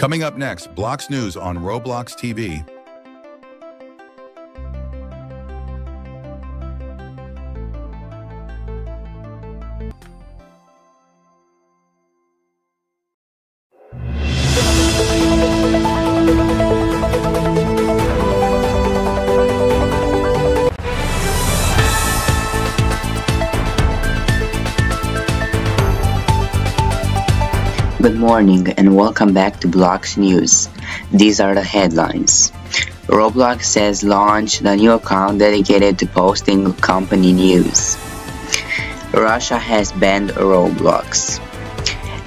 Coming up next, Blox News on Roblox TV. Good morning and welcome back to Blox News. These are the headlines. Roblox has launched a new account dedicated to posting company news. Russia has banned Roblox.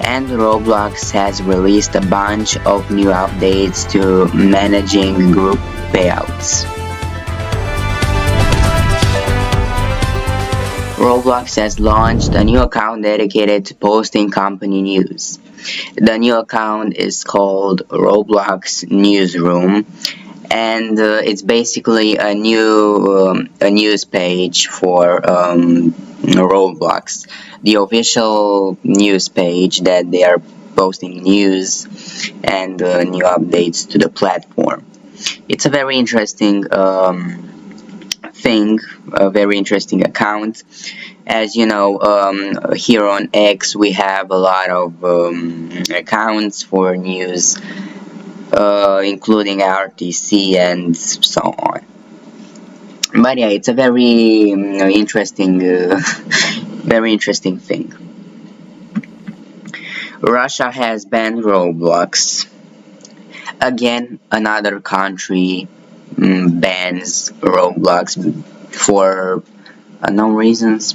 And Roblox has released a bunch of new updates to managing group payouts. Roblox has launched a new account dedicated to posting company news. The new account is called Roblox Newsroom, and it's basically a news page for Roblox, the official news page that they are posting news and new updates to the platform. It's a very interesting thing, a very interesting account. As you know, here on X we have a lot of accounts for news, including RTC and so on. But yeah, it's a very interesting thing. Russia has banned Roblox. Again, another country bans Roblox for unknown reasons.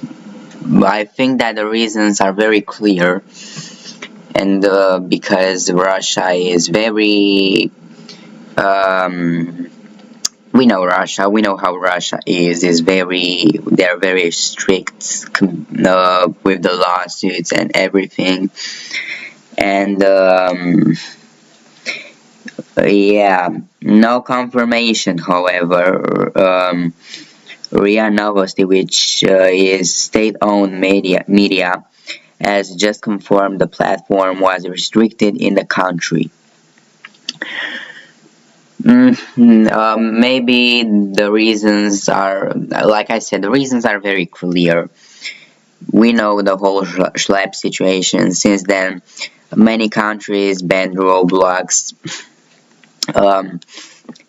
I think that the reasons are very clear, and because Russia is very we know Russia, we know how Russia is they're very strict with the lawsuits and everything, and yeah, no confirmation. However, RIA Novosti, which is state-owned media, has just confirmed the platform was restricted in the country. Maybe the reasons are, like I said, the reasons are very clear. We know the whole schlep situation. Since then, many countries banned Roblox.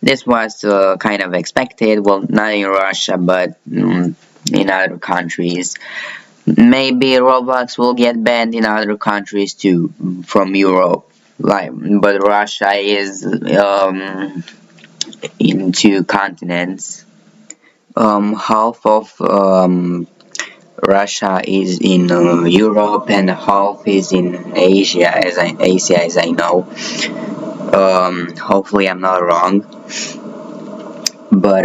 This was kind of expected, well, not in Russia, but in other countries. Maybe Roblox will get banned in other countries too, from Europe. But Russia is in two continents. Half of Russia is in Europe and half is in Asia, as I know. Hopefully I'm not wrong, but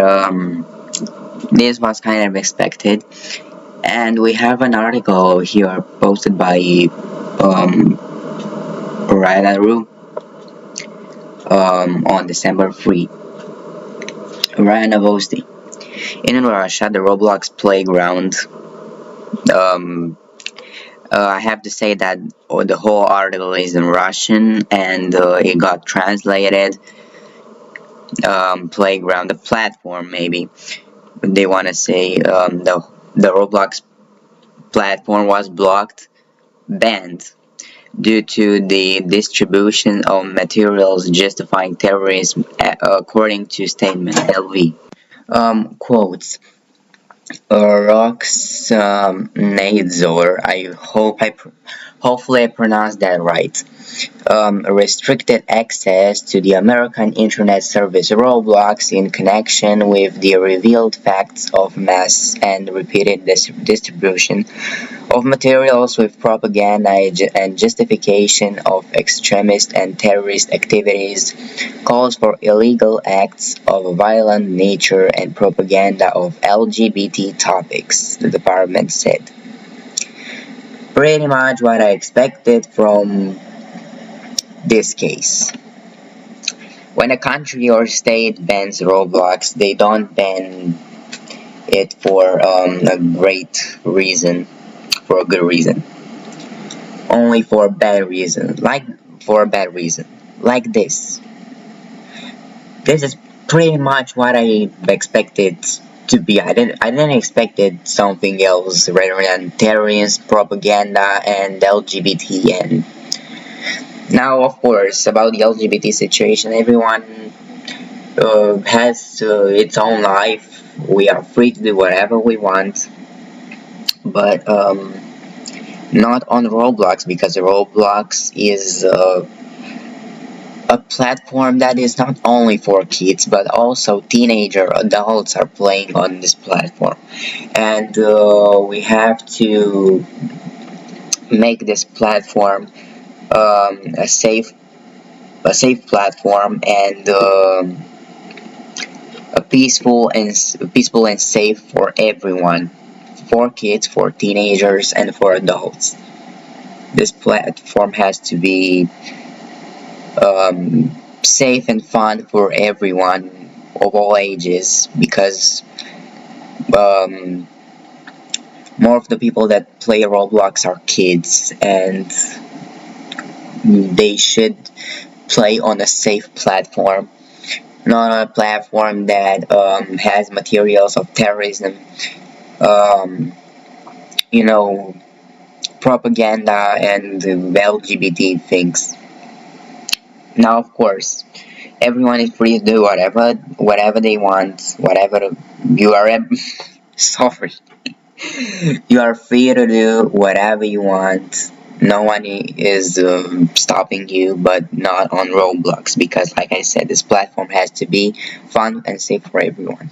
this was kind of expected. And we have an article here posted by Ryanaru on December 3. Ryana Novosti. In Russia, the Roblox playground. I have to say that the whole article is in Russian, and it got translated. Playground, the platform, maybe they want to say the Roblox platform was banned due to the distribution of materials justifying terrorism, according to statement LV. Quotes. Rox Nadzor, hopefully I pronounced that right, restricted access to the American internet service Roblox in connection with the revealed facts of mass and repeated distribution of materials with propaganda and justification of extremist and terrorist activities, calls for illegal acts of a violent nature and propaganda of LGBT topics, the department said. Pretty much what I expected from this case. When a country or state bans Roblox, they don't ban it for a great reason, for a good reason. Only for a bad reason, like this. This is pretty much what I expected to be. I didn't expect it something else rather than terrorist propaganda and LGBT. And now, of course, about the LGBT situation, everyone has its own life. We are free to do whatever we want, but not on Roblox, because Roblox is a platform that is not only for kids but also teenager adults are playing on this platform, and we have to make this platform a safe platform, and a peaceful and safe for everyone, for kids, for teenagers, and for adults. This platform has to be safe and fun for everyone of all ages, because um, more of the people that play Roblox are kids, and they should play on a safe platform, not on a platform that has materials of terrorism, um, you know, propaganda, and LGBT things. Now, of course, everyone is free to do whatever they want, whatever you are. Sorry, you are free to do whatever you want. No one is stopping you, but not on Roblox, because, like I said, this platform has to be fun and safe for everyone.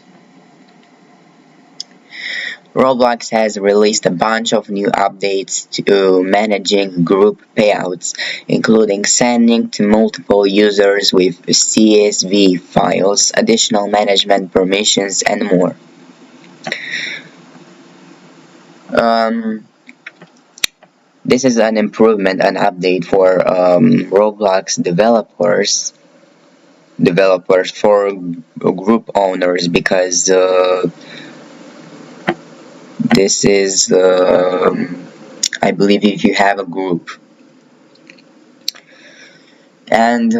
Roblox has released a bunch of new updates to managing group payouts, including sending to multiple users with CSV files, additional management permissions, and more. This is an improvement, an update for Roblox developers for group owners, because this is, I believe, if you have a group, and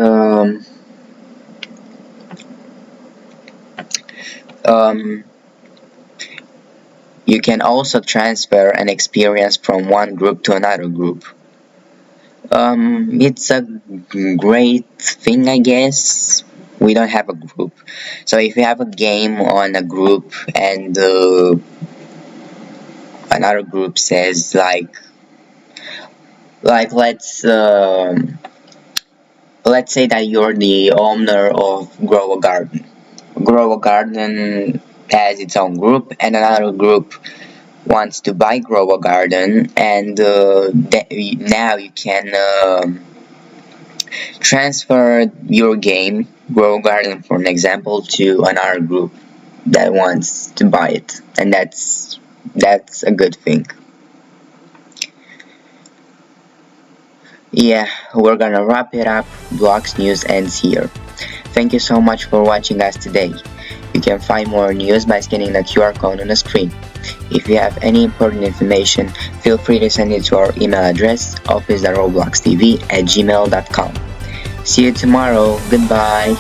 you can also transfer an experience from one group to another group. It's a great thing, I guess. We don't have a group, so if you have a game on a group, and another group says, like let's say that you're the owner of Grow a Garden. Grow a Garden has its own group, and another group wants to buy Grow a Garden, and now you can transfer your game, Grow a Garden for an example, to another group that wants to buy it, and that's a good thing. Yeah, we're gonna wrap it up. Blogs News ends here. Thank you so much for watching us today. You can find more news by scanning the QR code on the screen. If you have any important information, feel free to send it to our email address, office.robloxtv@gmail.com. See you tomorrow. Goodbye.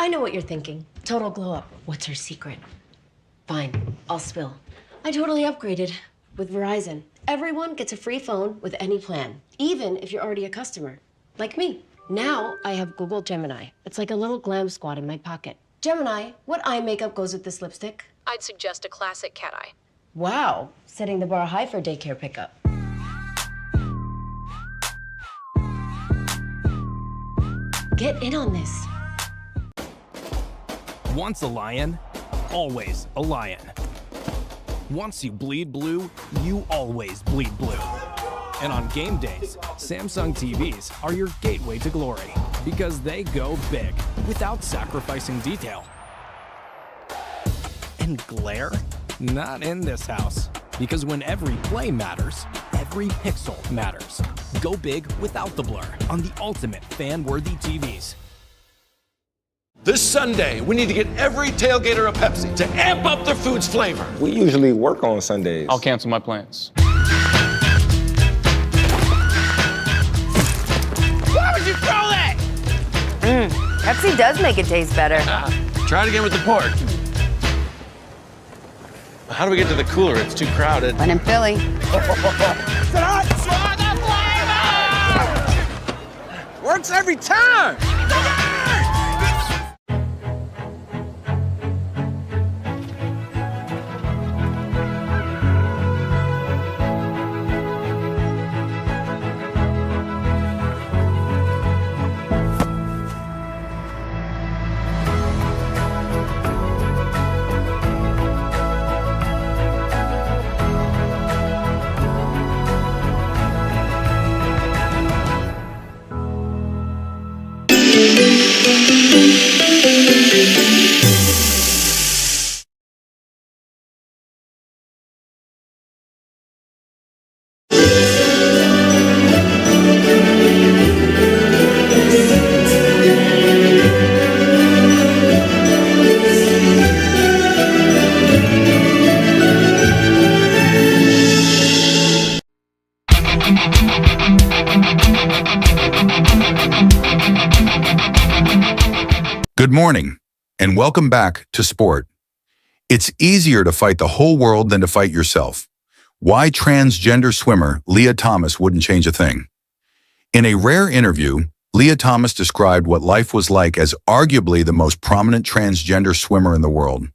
I know what you're thinking. Total glow up. What's her secret? Fine, I'll spill. I totally upgraded with Verizon. Everyone gets a free phone with any plan, even if you're already a customer, like me. Now I have Google Gemini. It's like a little glam squad in my pocket. Gemini, what eye makeup goes with this lipstick? I'd suggest a classic cat eye. Wow, setting the bar high for daycare pickup. Get in on this. Once a lion, always a lion. Once you bleed blue, you always bleed blue. And on game days, Samsung TVs are your gateway to glory because they go big without sacrificing detail. And glare? Not in this house. Because when every play matters, every pixel matters. Go big without the blur on the ultimate fan-worthy TVs. This Sunday, we need to get every tailgater a Pepsi to amp up their food's flavor. We usually work on Sundays. I'll cancel my plans. Why would you throw that? Pepsi does make it taste better. Try it again with the pork. How do we get to the cooler? It's too crowded. When in Philly. Works every time. Good morning, and welcome back to Sport. It's easier to fight the whole world than to fight yourself. Why transgender swimmer Leah Thomas wouldn't change a thing. In a rare interview, Leah Thomas described what life was like as arguably the most prominent transgender swimmer in the world.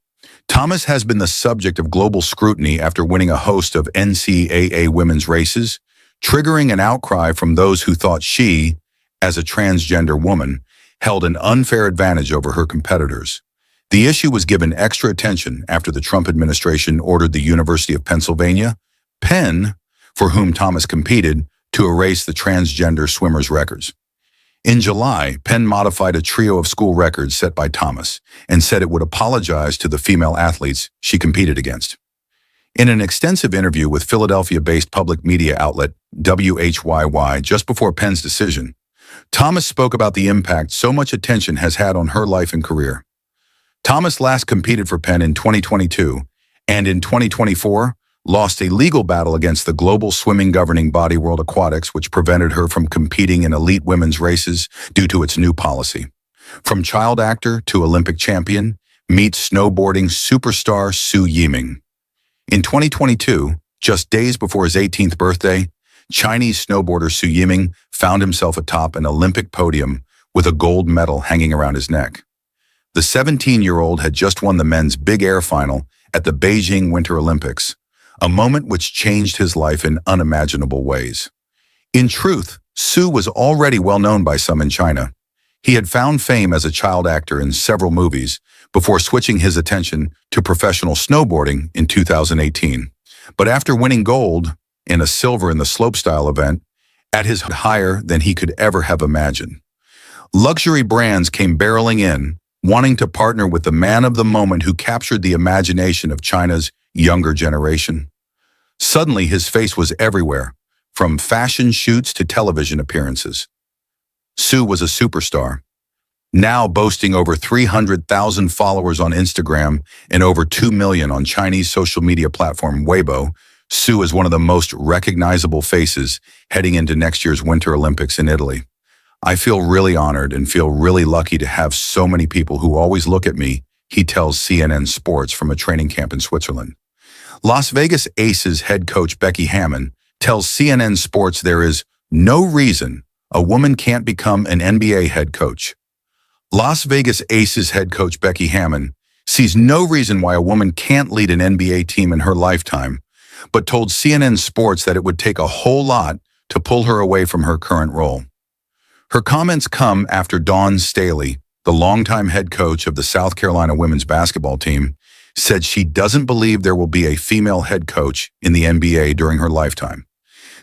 Thomas has been the subject of global scrutiny after winning a host of NCAA women's races, triggering an outcry from those who thought she, as a transgender woman, held an unfair advantage over her competitors. The issue was given extra attention after the Trump administration ordered the University of Pennsylvania, Penn, for whom Thomas competed, to erase the transgender swimmers' records. In July, Penn modified a trio of school records set by Thomas and said it would apologize to the female athletes she competed against. In an extensive interview with Philadelphia-based public media outlet WHYY just before Penn's decision, Thomas spoke about the impact so much attention has had on her life and career. Thomas last competed for Penn in 2022 and in 2024 lost a legal battle against the global swimming governing body World Aquatics, which prevented her from competing in elite women's races due to its new policy. From child actor to Olympic champion, meet snowboarding superstar Su Yiming. In 2022, just days before his 18th birthday, Chinese snowboarder Su Yiming found himself atop an Olympic podium with a gold medal hanging around his neck. The 17-year-old had just won the men's big air final at the Beijing Winter Olympics, a moment which changed his life in unimaginable ways. In truth, Su was already well known by some in China. He had found fame as a child actor in several movies before switching his attention to professional snowboarding in 2018. But after winning gold and a silver in the slopestyle event, at his higher than he could ever have imagined. Luxury brands came barreling in, wanting to partner with the man of the moment who captured the imagination of China's younger generation. Suddenly, his face was everywhere, from fashion shoots to television appearances. Su was a superstar, now boasting over 300,000 followers on Instagram and over 2 million on Chinese social media platform Weibo. Su is one of the most recognizable faces heading into next year's Winter Olympics in Italy. I feel really honored and feel really lucky to have so many people who always look at me, he tells CNN Sports from a training camp in Switzerland. Las Vegas Aces head coach Becky Hammon tells CNN Sports there is no reason a woman can't become an NBA head coach. Las Vegas Aces head coach Becky Hammon sees no reason why a woman can't lead an NBA team in her lifetime, but told CNN Sports that it would take a whole lot to pull her away from her current role. Her comments come after Dawn Staley, the longtime head coach of the South Carolina women's basketball team, said she doesn't believe there will be a female head coach in the NBA during her lifetime.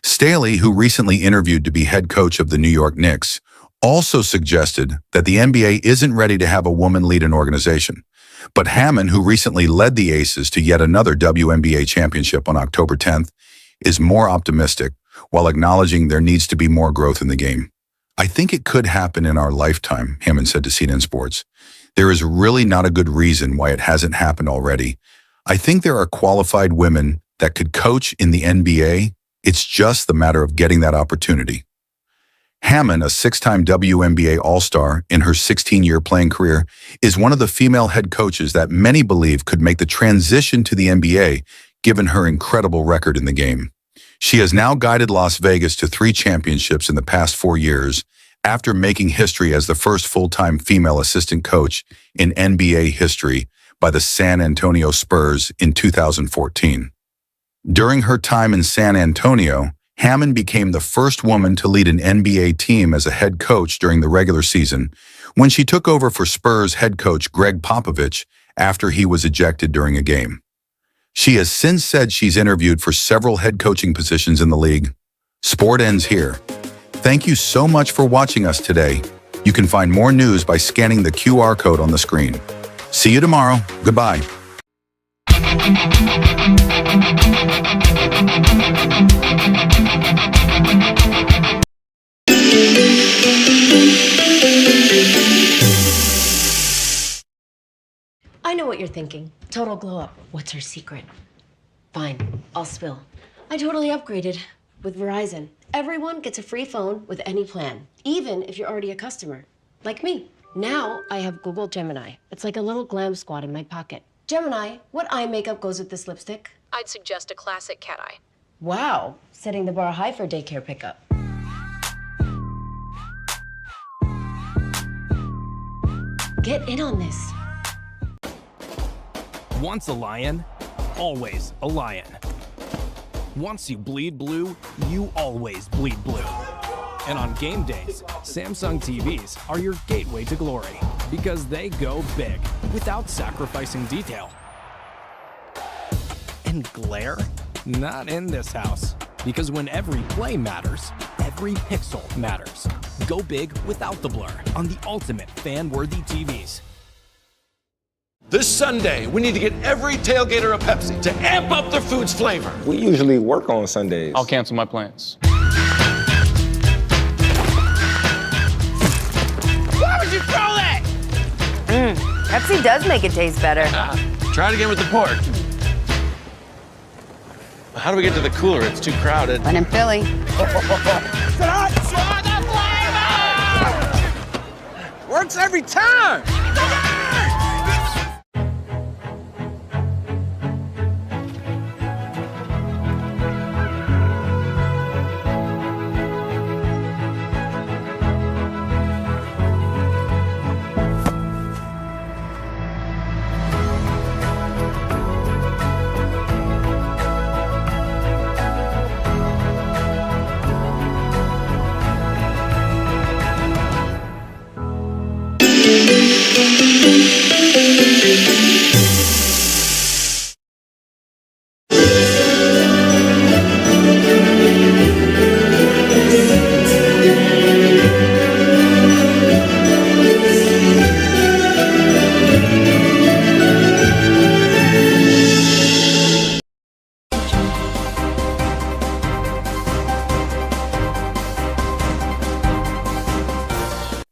Staley, who recently interviewed to be head coach of the New York Knicks, also suggested that the NBA isn't ready to have a woman lead an organization. But Hammond, who recently led the Aces to yet another WNBA championship on October 10th, is more optimistic while acknowledging there needs to be more growth in the game. I think it could happen in our lifetime, Hammond said to CNN Sports. There is really not a good reason why it hasn't happened already. I think there are qualified women that could coach in the NBA. It's just the matter of getting that opportunity. Hammond, a six-time WNBA All-Star in her 16-year playing career, is one of the female head coaches that many believe could make the transition to the NBA, given her incredible record in the game. She has now guided Las Vegas to 3 championships in the past 4 years, after making history as the first full-time female assistant coach in NBA history by the San Antonio Spurs in 2014. During her time in San Antonio, Hammond became the first woman to lead an NBA team as a head coach during the regular season when she took over for Spurs head coach Greg Popovich after he was ejected during a game. She has since said she's interviewed for several head coaching positions in the league. Sport ends here. Thank you so much for watching us today. You can find more news by scanning the QR code on the screen. See you tomorrow. Goodbye. I know what you're thinking. Total glow up. What's her secret? Fine, I'll spill. I totally upgraded with Verizon. Everyone gets a free phone with any plan, even if you're already a customer, like me. Now I have Google Gemini. It's like a little glam squad in my pocket. Gemini, what eye makeup goes with this lipstick? I'd suggest a classic cat eye. Wow, setting the bar high for daycare pickup. Get in on this. Once a lion, always a lion. Once you bleed blue, you always bleed blue. And on game days, Samsung TVs are your gateway to glory because they go big without sacrificing detail. And glare? Not in this house. Because when every play matters, every pixel matters. Go big without the blur on the ultimate fan-worthy TVs. This Sunday, we need to get every tailgater a Pepsi to amp up their food's flavor. We usually work on Sundays. I'll cancel my plans. Why would you throw that? Pepsi does make it taste better. Try it again with the pork. How do we get to the cooler? It's too crowded. When in Philly. Works every time!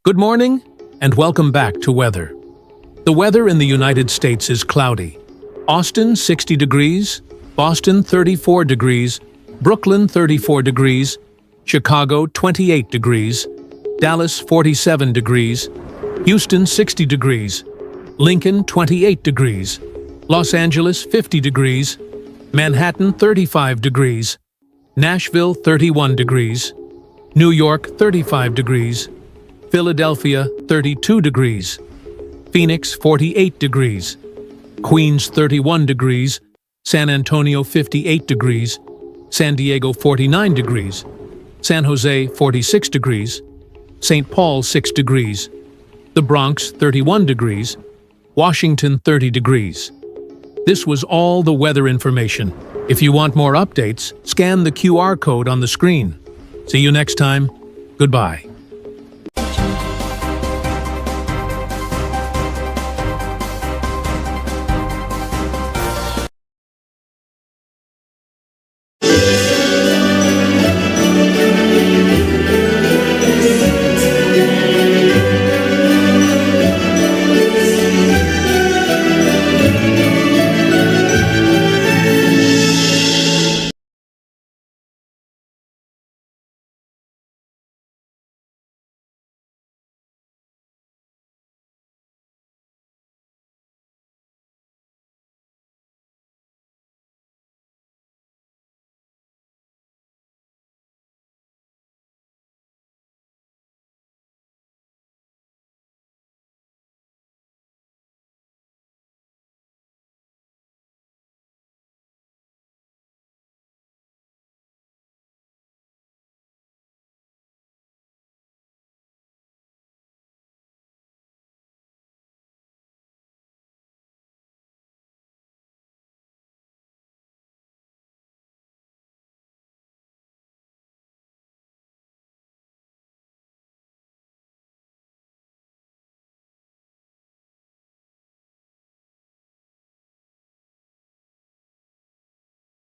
Good morning, and welcome back to weather. The weather in the United States is cloudy. Austin, 60 degrees, Boston, 34 degrees, Brooklyn, 34 degrees, Chicago, 28 degrees, Dallas, 47 degrees, Houston, 60 degrees, Lincoln, 28 degrees, Los Angeles, 50 degrees, Manhattan, 35 degrees, Nashville, 31 degrees, New York, 35 degrees, Philadelphia, 32 degrees, Phoenix, 48 degrees, Queens, 31 degrees, San Antonio, 58 degrees, San Diego, 49 degrees, San Jose, 46 degrees, St. Paul, 6 degrees, the Bronx, 31 degrees, Washington, 30 degrees. This was all the weather information. If you want more updates, scan the QR code on the screen. See you next time. Goodbye.